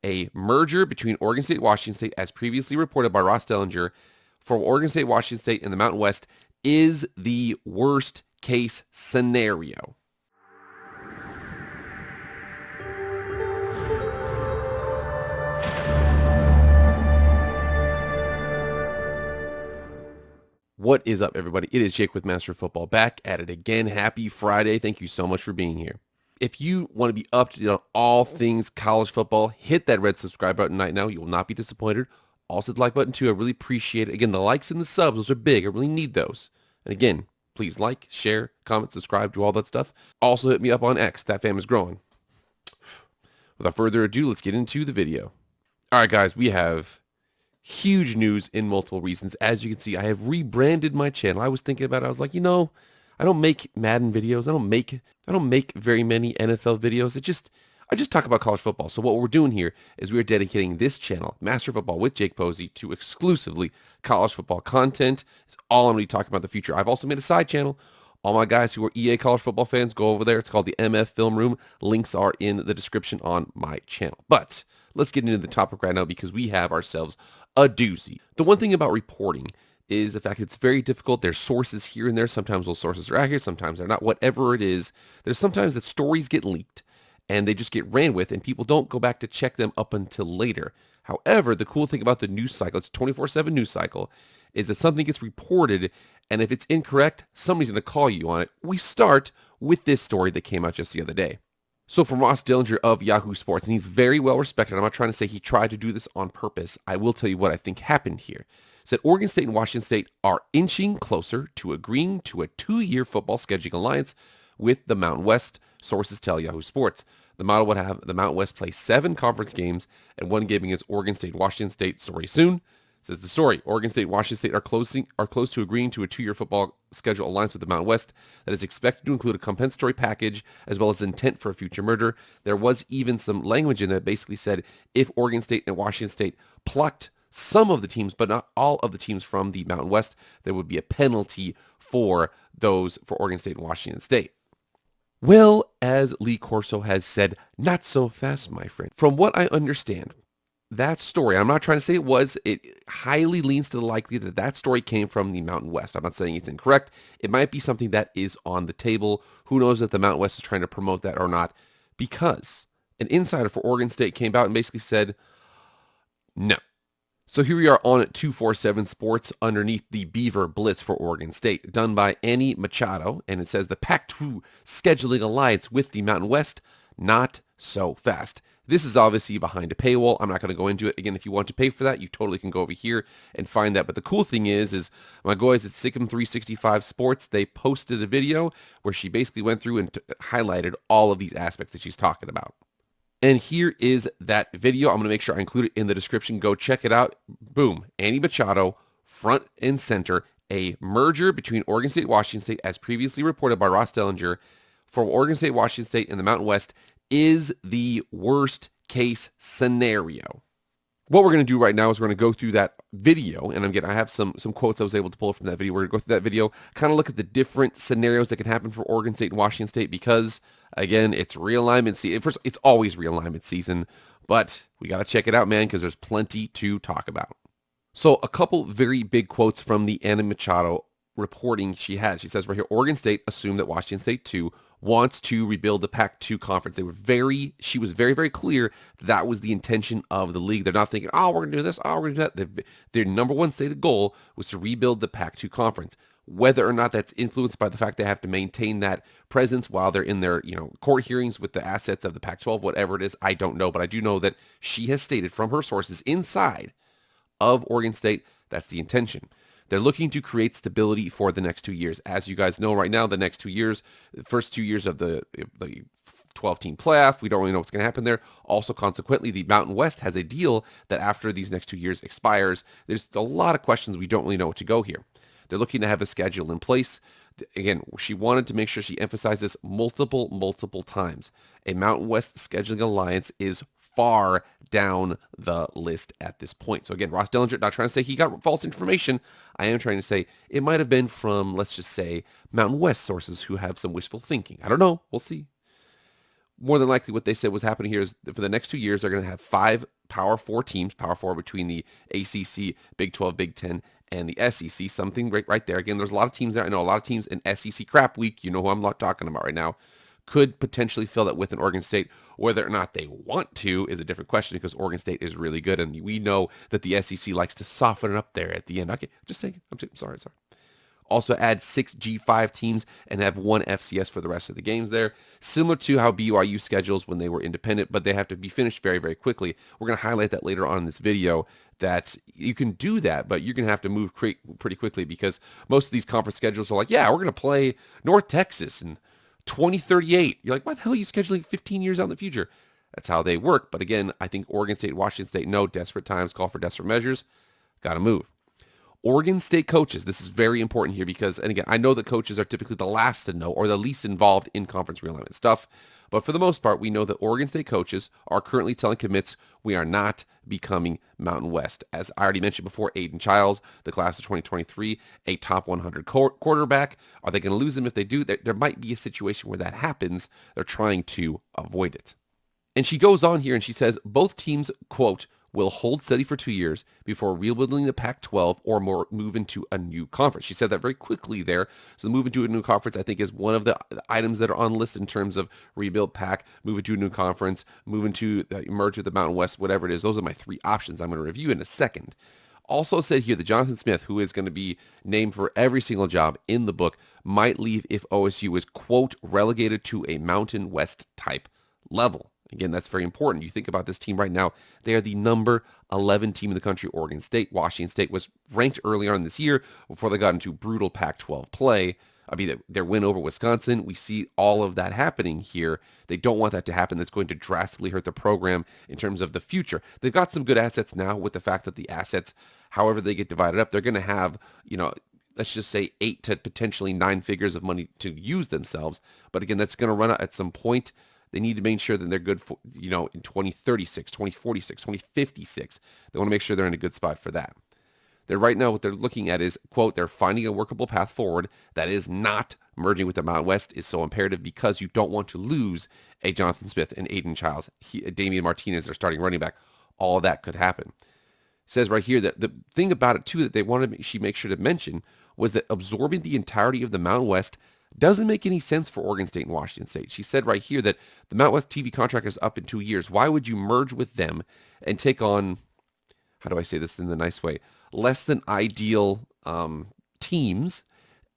a merger between Oregon State and Washington State, as previously reported by Ross Dellinger, for Oregon State, Washington State, and the Mountain West is the worst case scenario. What is up, everybody? It is Jake with Master of Football, back at it again. Happy Friday. Thank you so much for being here. If you want to be up to date on all things college football, hit that red subscribe button right now. You will not be disappointed. Also, the like button too. I really appreciate it. Again, the likes and the subs, those are big. I really need those. And again, please like, share, comment, subscribe, do all that stuff. Also, hit me up on X. That fam is growing. Without further ado, let's get into the video. All right, guys, we have huge news in multiple reasons. As you can see, I have rebranded my channel. I was thinking about it. I was like, I don't make Madden videos. I don't make very many NFL videos. I just talk about college football. So what we're doing here is we're dedicating this channel, Master Football with Jake Posey, to exclusively college football content. It's all I'm going to be talking about in the future. I've also made a side channel. All my guys who are EA college football fans, go over there. It's called the MF Film Room. Links are in the description on my channel. But let's get into the topic right now because we have ourselves a doozy. The one thing about reporting is the fact that it's very difficult. There's sources here and there. Sometimes those sources are accurate. Sometimes they're not. Whatever it is, there's sometimes that stories get leaked and they just get ran with and people don't go back to check them up until later. However, the cool thing about the news cycle, it's a 24/7 news cycle, is that something gets reported and if it's incorrect, somebody's going to call you on it. We start with this story that came out just the other day. So from Ross Dellinger of Yahoo Sports, and he's very well respected. I'm not trying to say he tried to do this on purpose. I will tell you what I think happened here. Said Oregon State and Washington State are inching closer to agreeing to a 2-year football scheduling alliance with the Mountain West, sources tell Yahoo Sports. The model would have the Mountain West play 7 conference games and 1 game against Oregon State, Washington State. Story soon. Says the story, Oregon State and Washington State are close to agreeing to a 2-year football schedule alliance with the Mountain West that is expected to include a compensatory package as well as intent for a future merger. There was even some language in there that basically said if Oregon State and Washington State plucked some of the teams, but not all of the teams from the Mountain West, there would be a penalty for those for Oregon State and Washington State. Well, as Lee Corso has said, not so fast, my friend. From what I understand, that story, I'm not trying to say it highly leans to the likelihood that that story came from the Mountain West. I'm not saying it's incorrect. It might be something that is on the table. Who knows if the Mountain West is trying to promote that or not? Because an insider for Oregon State came out and basically said, no. So here we are on 247 Sports underneath the Beaver Blitz for Oregon State, done by Annie Machado, and it says the Pac-2 scheduling alliance with the Mountain West, not so fast. This is obviously behind a paywall. I'm not going to go into it. Again, if you want to pay for that, you totally can go over here and find that. But the cool thing is my guys at Sikkim 365 Sports, they posted a video where she basically went through and highlighted all of these aspects that she's talking about. And here is that video. I'm going to make sure I include it in the description. Go check it out. Boom. Annie Machado, front and center. A merger between Oregon State and Washington State, as previously reported by Ross Dellinger, for Oregon State, Washington State, and the Mountain West is the worst case scenario. What we're going to do right now is we're going to go through that video, and again, I have some quotes I was able to pull from that video. We're going to go through that video, kind of look at the different scenarios that can happen for Oregon State and Washington State because, again, it's realignment season. First, it's always realignment season, but we got to check it out, man, because there's plenty to talk about. So a couple very big quotes from the Anna Machado reporting she has. She says right here, Oregon State assumed that Washington State, too, wants to rebuild the Pac-2 conference. She was very, very clear that was the intention of the league. They're not thinking, oh, we're going to do this, oh, we're going to do that. Their number one stated goal was to rebuild the Pac-2 conference. Whether or not that's influenced by the fact they have to maintain that presence while they're in their, court hearings with the assets of the Pac-12, whatever it is, I don't know. But I do know that she has stated from her sources inside of Oregon State, that's the intention. They're looking to create stability for the next 2 years. As you guys know right now, the next 2 years, the first 2 years of the 12-team playoff, we don't really know what's going to happen there. Also, consequently, the Mountain West has a deal that after these next 2 years expires, there's a lot of questions we don't really know what to go here. They're looking to have a schedule in place. Again, she wanted to make sure she emphasized this multiple times. A Mountain West scheduling alliance is far down the list at this point. So again, Ross Dellinger, not trying to say he got false information. I am trying to say it might have been from, let's just say, Mountain West sources who have some wishful thinking. I don't know. We'll see. more than likely what they said was happening here is that for the next 2 years, they're going to have 5 Power 4 teams, Power 4 between the ACC, Big 12, Big 10, and the SEC, something right there. Again, there's a lot of teams there. I know a lot of teams in SEC crap week, you know who I'm not talking about right now, could potentially fill that with an Oregon State. Whether or not they want to is a different question because Oregon State is really good, and we know that the SEC likes to soften it up there at the end. Okay, just saying. I'm sorry. Also add 6 G5 teams and have 1 FCS for the rest of the games there. Similar to how BYU schedules when they were independent, but they have to be finished very, very quickly. We're going to highlight that later on in this video, that you can do that, but you're going to have to move pretty quickly because most of these conference schedules are like, yeah, we're going to play North Texas in 2038. You're like, why the hell are you scheduling 15 years out in the future? That's how they work. But again, I think Oregon State, Washington State know desperate times call for desperate measures. Got to move. Oregon State coaches, this is very important here because, and again, I know that coaches are typically the last to know or the least involved in conference realignment stuff, but for the most part, we know that Oregon State coaches are currently telling commits we are not becoming Mountain West. As I already mentioned before, Aiden Childs, the class of 2023, a top 100 quarterback. Are they going to lose him if they do? There might be a situation where that happens. They're trying to avoid it. And she goes on here and she says, both teams, quote, will hold steady for 2 years before rebuilding the Pac-12 or more move into a new conference. She said that very quickly there. So the move into a new conference, I think, is one of the items that are on the list in terms of rebuild Pac, move into a new conference, move into merge with the Mountain West, whatever it is. Those are my 3 options I'm going to review in a second. Also said here that Jonathan Smith, who is going to be named for every single job in the book, might leave if OSU is, quote, relegated to a Mountain West type level. Again, that's very important. You think about this team right now, they are the number 11 team in the country. Oregon State, Washington State was ranked earlier on this year before they got into brutal Pac-12 play. I mean, their win over Wisconsin, we see all of that happening here. They don't want that to happen. That's going to drastically hurt the program in terms of the future. They've got some good assets now with the fact that the assets, however they get divided up, they're going to have, let's just say 8 to potentially 9 figures of money to use themselves. But again, that's going to run out at some point. They need to make sure that they're good for, in 2036, 2046, 2056. They want to make sure they're in a good spot for that. They're right now, what they're looking at is, quote, they're finding a workable path forward that is not merging with the Mountain West is so imperative because you don't want to lose a Jonathan Smith and Aiden Childs. Damian Martinez, their starting running back. All of that could happen. It says right here that the thing about it, too, that they wanted she make sure to mention was that absorbing the entirety of the Mountain West doesn't make any sense for Oregon State and Washington State. She said right here that the Mountain West TV contract is up in 2 years. Why would you merge with them and take on, how do I say this in the nice way, less than ideal teams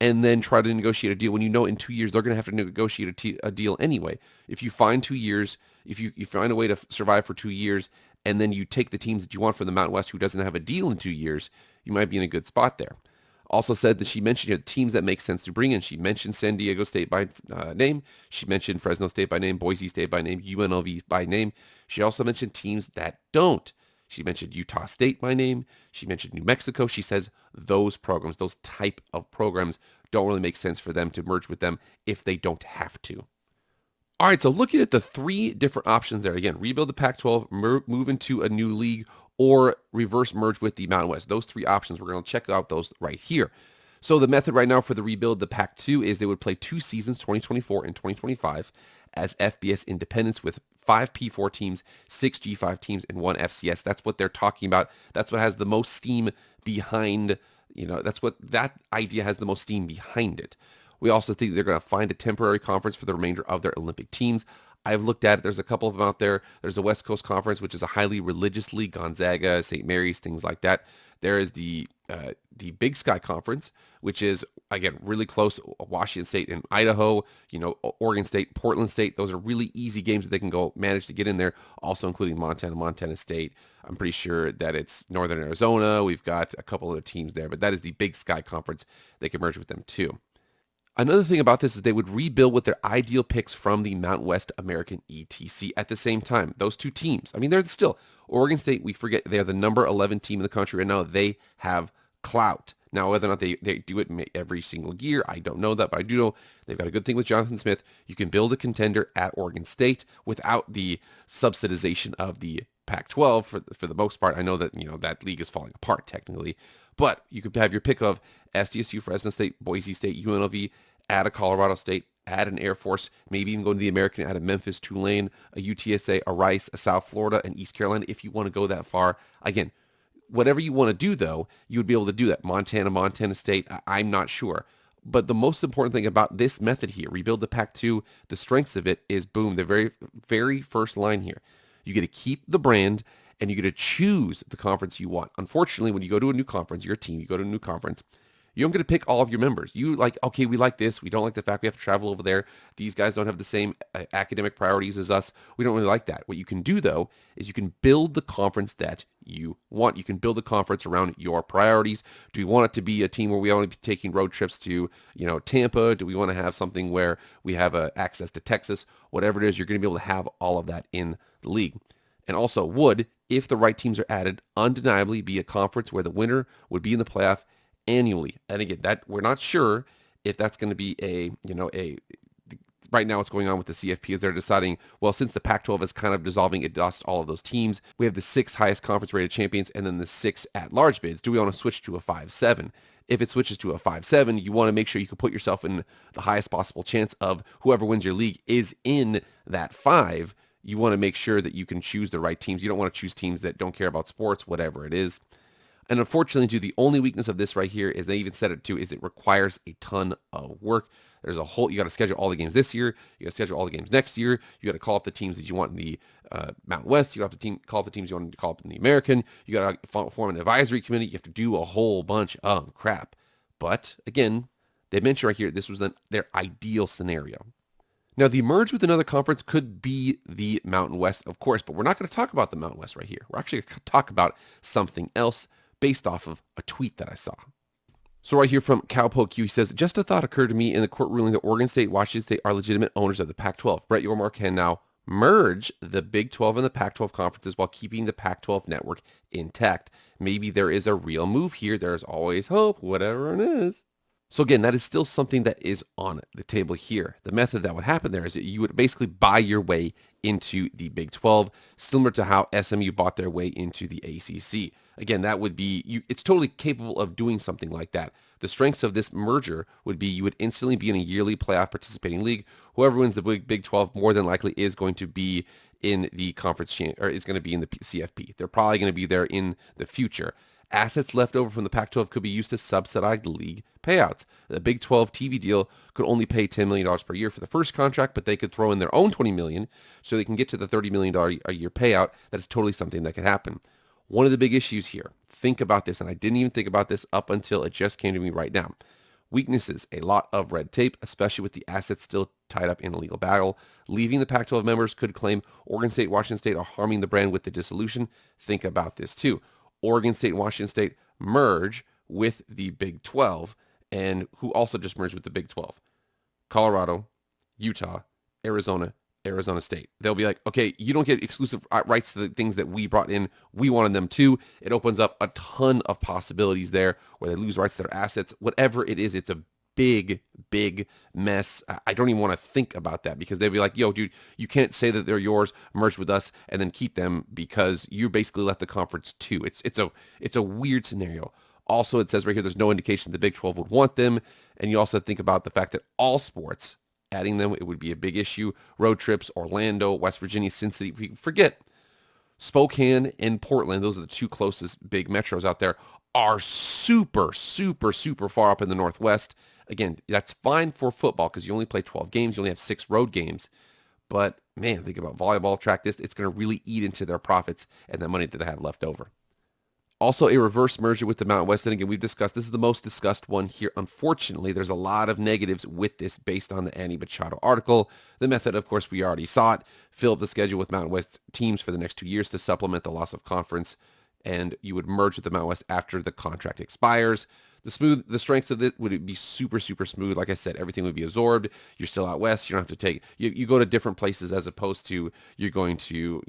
and then try to negotiate a deal when you know in 2 years they're going to have to negotiate a deal anyway? If you find 2 years, if you find a way to survive for 2 years and then you take the teams that you want from the Mountain West who doesn't have a deal in 2 years, you might be in a good spot there. Also said that she mentioned teams that make sense to bring in. She mentioned San Diego State by name. She mentioned Fresno State by name, Boise State by name, UNLV by name. She also mentioned teams that don't. She mentioned Utah State by name. She mentioned New Mexico. She says those programs, those type of programs, don't really make sense for them to merge with them if they don't have to. All right, so looking at the 3 different options there, again, rebuild the Pac-12, move into a new league, or reverse merge with the Mountain West. Those 3 options, we're going to check out those right here. So the method right now for the rebuild, the Pac-2, is they would play 2 seasons, 2024 and 2025, as FBS independents with 5 P4 teams, 6 G5 teams, and 1 FCS. That's what they're talking about. That's what has the most steam behind, that's what that idea has the most steam behind it. We also think they're going to find a temporary conference for the remainder of their Olympic teams. I've looked at it. There's a couple of them out there. There's the West Coast Conference, which is a highly religious league, Gonzaga, St. Mary's, things like that. There is the Big Sky Conference, which is, again, really close. Washington State and Idaho, Oregon State, Portland State. Those are really easy games that they can go manage to get in there, also including Montana State. I'm pretty sure that it's Northern Arizona. We've got a couple other teams there, but that is the Big Sky Conference. They can merge with them too. Another thing about this is they would rebuild with their ideal picks from the Mountain West American ETC at the same time. Those 2 teams, I mean, they're still, Oregon State, we forget, they're the number 11 team in the country right now. They have clout. Now, whether or not they do it every single year, I don't know that, but I do know they've got a good thing with Jonathan Smith. You can build a contender at Oregon State without the subsidization of the Pac-12 for the most part. I know that, that league is falling apart technically, but you could have your pick of SDSU, Fresno State, Boise State, UNLV, at a Colorado State, add an Air Force, maybe even go to the American, add a Memphis, Tulane, a UTSA, a Rice, a South Florida, and East Carolina if you want to go that far. Again, whatever you want to do, though, you would be able to do that. Montana State, I'm not sure. But the most important thing about this method here, rebuild the Pac-2, the strengths of it is, boom, the very, very first line here. You get to keep the brand, and you get to choose the conference you want. Unfortunately, when you go to a new conference, you're a team, you go to a new conference, you don't get to pick all of your members. You like, okay, we like this. We don't like the fact we have to travel over there. These guys don't have the same academic priorities as us. We don't really like that. What you can do, though, is you can build the conference that you want. You can build a conference around your priorities. Do we want it to be a team where we only be taking road trips to, Tampa? Do we want to have something where we have access to Texas? Whatever it is, you're going to be able to have all of that in the league. And also would, if the right teams are added, undeniably be a conference where the winner would be in the playoff annually. And again, that we're not sure if that's going to be right now what's going on with the CFP is they're deciding, well, since the Pac-12 is kind of dissolving, it lost all of those teams. We have the 6 highest conference rated champions and then the 6 at-large bids. Do we want to switch to a 5-7? If it switches to a 5-7, you want to make sure you can put yourself in the highest possible chance of whoever wins your league is in that 5. You want to make sure that you can choose the right teams. You don't want to choose teams that don't care about sports, whatever it is. And unfortunately, too, the only weakness of this right here is they even said it too, is it requires a ton of work. There's a whole, you got to schedule all the games this year. You got to schedule all the games next year. You got to call up the teams that you want in the Mountain West. You have to call up the teams you want to call up in the American. You got to form an advisory committee. You have to do a whole bunch of crap. But again, they mentioned right here, this was their ideal scenario. Now, the merge with another conference could be the Mountain West, of course, but we're not going to talk about the Mountain West right here. We're actually going to talk about something else based off of a tweet that I saw. So right here from Cowpoke U, he says, just a thought occurred to me in the court ruling that Oregon State, Washington State are legitimate owners of the Pac-12. Brett Yormark can now merge the Big 12 and the Pac-12 conferences while keeping the Pac-12 network intact. Maybe there is a real move here. There's always hope, whatever it is. So again, that is still something that is on the table here. The method that would happen there is that you would basically buy your way into the Big 12, similar to how SMU bought their way into the ACC. Again, that would be, it's totally capable of doing something like that. The strengths of this merger would be you would instantly be in a yearly playoff participating league. Whoever wins the Big 12 more than likely is going to be in the conference, or is going to be in the CFP. They're probably going to be there in the future. Assets left over from the Pac-12 could be used to subsidize the league payouts. The Big 12 TV deal could only pay $10 million per year for the first contract, but they could throw in their own $20 million so they can get to the $30 million a year payout. That is totally something that could happen. One of the big issues here, think about this, and I didn't even think about this up until it just came to me right now. Weaknesses, a lot of red tape, especially with the assets still tied up in a legal battle. Leaving the Pac-12 members could claim Oregon State, Washington State are harming the brand with the dissolution. Think about this too. Oregon State and Washington State merge with the Big 12, and who also just merged with the Big 12? Colorado, Utah, Arizona State. They'll be like, okay, you don't get exclusive rights to the things that we brought in. We wanted them too. It opens up a ton of possibilities there where they lose rights to their assets. Whatever it is, it's a big, big mess. I don't even want to think about that because they'd be like, yo, dude, you can't say that they're yours, merge with us, and then keep them because you basically left the conference too. It's a weird scenario. Also, it says right here, there's no indication the Big 12 would want them. And you also think about the fact that all sports, adding them, it would be a big issue. Road trips, Orlando, West Virginia, Cincinnati, forget Spokane and Portland. Those are the two closest big metros out there, are super, super, super far up in the Northwest. Again, that's fine for football because you only play 12 games. You only have 6 road games. But, man, think about volleyball, track this. It's going to really eat into their profits and the money that they have left over. Also, a reverse merger with the Mountain West. And again, we've discussed, this is the most discussed one here. Unfortunately, there's a lot of negatives with this based on the Annie Machado article. The method, of course, we already saw it. Fill up the schedule with Mountain West teams for the next 2 years to supplement the loss of conference. And you would merge with the Mountain West after the contract expires. The strengths of it would be super, super smooth. Like I said, everything would be absorbed. You're still out west. You don't have to you go to different places as opposed to you're going to,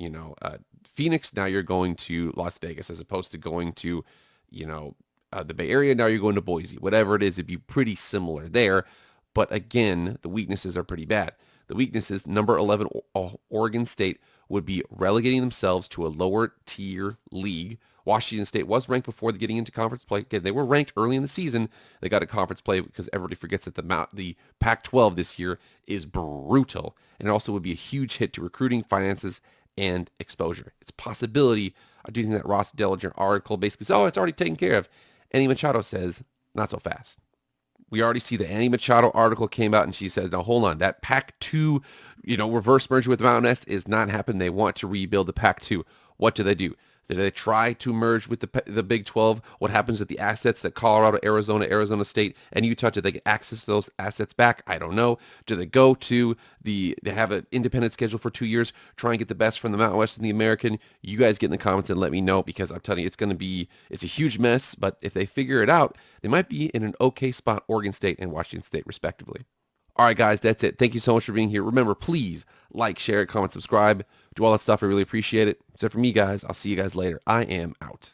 Phoenix. Now you're going to Las Vegas as opposed to going to, the Bay Area. Now you're going to Boise. Whatever it is, it'd be pretty similar there. But again, the weaknesses are pretty bad. The weaknesses, number 11, Oregon State would be relegating themselves to a lower tier league. Washington State was ranked before getting into conference play. Again, they were ranked early in the season. They got a conference play because everybody forgets that the Pac-12 this year is brutal. And it also would be a huge hit to recruiting, finances, and exposure. It's a possibility. I do think that Ross Dellinger article basically says, oh, it's already taken care of. Annie Machado says, not so fast. We already see the Annie Machado article came out and she said, now hold on, that Pac-2, reverse merger with Mountain West is not happening. They want to rebuild the Pac-2. What do? Do they try to merge with the Big 12? What happens with the assets that Colorado, Arizona State, and Utah? Do they get access to those assets back? I don't know. Do they go to they have an independent schedule for 2 years, try and get the best from the Mountain West and the American? You guys get in the comments and let me know, because I'm telling you, it's a huge mess, but if they figure it out, they might be in an okay spot, Oregon State and Washington State, respectively. All right, guys, that's it. Thank you so much for being here. Remember, please like, share, comment, subscribe. Do all that stuff. I really appreciate it. So for me, guys, I'll see you guys later. I am out.